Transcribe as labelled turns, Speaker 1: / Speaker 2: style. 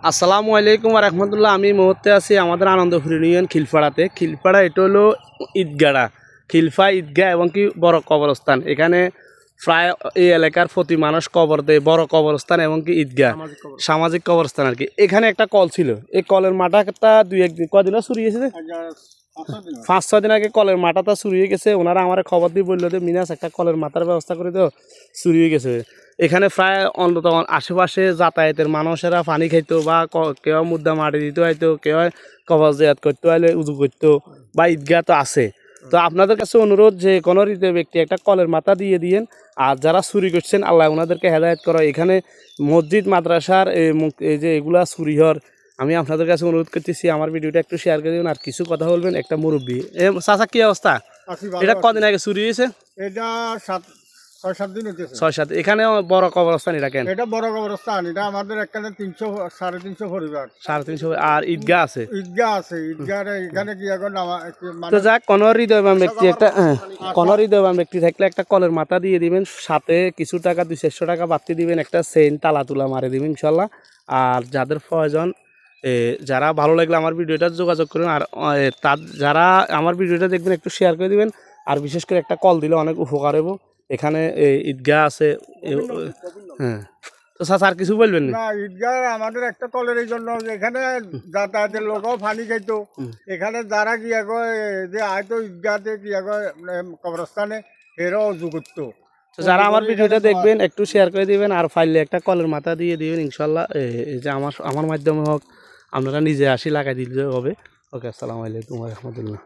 Speaker 1: আসসালামু আলাইকুম রহমতুল্লাহ। আমি এই মুহূর্তে আছি আমাদের আনন্দপুর ইউনিয়ন খিলপাড়াতে। খিলপাড়া এটা হলো ঈদগাড়া, খিলফা ঈদগাহ এবং কি বড় কবরস্থান। এখানে প্রায় এই এলাকার প্রতি মানুষ কবর দেয়, বড় কবরস্থান এবং কি ঈদগাহ, সামাজিক কবরস্থান আর কি। এখানে একটা কল ছিল, এই কলের মাথাটা দুই একদিন কদিনও চুরি গেছে, 5-6 দিন আগে কলের মাথাটা চুরি হয়ে গেছে। ওনারা আমার খবর দিয়ে বললো যে মিনাস একটা কলের মাথার ব্যবস্থা করে তো, চুরি হয়ে গেছে। এখানে প্রায় অন্তত আশেপাশে যাতায়াতের মানুষেরা পানি খাইতো বা কেউ মুদ্রা মাটি দিতে হয়তো, কেউ কবর জিয়ারত করতে হলে উজু করতো, বা ঈদগাহ তো আছে। তো আপনাদের কাছে অনুরোধ যে কোনো হৃদয় ব্যক্তি একটা কলের মাথা দিয়ে দিয়েন। আর যারা চুরি করছেন আল্লাহ ওনাদেরকে হেদায়েত করা। এখানে মসজিদ মাদ্রাসার এই যে এগুলা চুরি হওয়ার, আমি আপনাদের কাছে অনুরোধ করতেছি আমার ভিডিওটা একটু শেয়ার করে দেবেন আর কিছু কথা বলবেন। একটা মুরব্বী চাচা, কি অবস্থা? এটা কদিন আগে চুরি হয়েছে?
Speaker 2: এটা 6-7 দিন হচ্ছে।
Speaker 1: 6-7। এখানে বড় কবরস্থান এটা কেন?
Speaker 2: এটা বড় কবরস্থান, এটা আমাদের এখানে 300-350 পরিবার।
Speaker 1: 350। আর ঈদগাহ আছে?
Speaker 2: ঈদগাহ আছে, ঈদগাহ এখানে কি এখন
Speaker 1: তো যাক, কোন হৃদয়বান ব্যক্তি একটা কোন হৃদয়বান ব্যক্তি থাকলে একটা কলের মাথা দিয়ে দিবেন, সাথে কিছু টাকা 200-400 টাকা বাড়তি দিবেন, একটা চেইন তালা তুলা মারে দিবেন ইনশাল্লাহ। আর যাদের প্রয়োজন, যারা ভালো লাগলে আমার ভিডিওটা যোগাযোগ করুন। আর যারা আমার ভিডিওটা দেখবেন একটু শেয়ার করে দিবেন। আর বিশেষ করে একটা কল দিলে অনেক উপকার হবো। এখানে ঈদগাহ আছে। হ্যাঁ, তো স্যার কিছু বলবেন
Speaker 2: না? ঈদগাহ আমাদের একটা কলের এই জন্য, এখানে যাতায়াতের লোকও পানি খাইতো। এখানে যারা গিয়া কয় যে হয়তো ঈদগাহতে গিয়া কয় কবরস্থানে এরাও উজু করতো।
Speaker 1: তো যারা আমার ভিডিওটা দেখবেন একটু শেয়ার করে দিবেন, আর ফাইলে একটা কলের মাথা দিয়ে দিবেন ইনশাল্লাহ। এই যে আমার মাধ্যমে হোক, আপনারা নিজে আসি লাগাই দিলে হবে। ওকে, আসসালামু আলাইকুম রহমতুল্লাহ।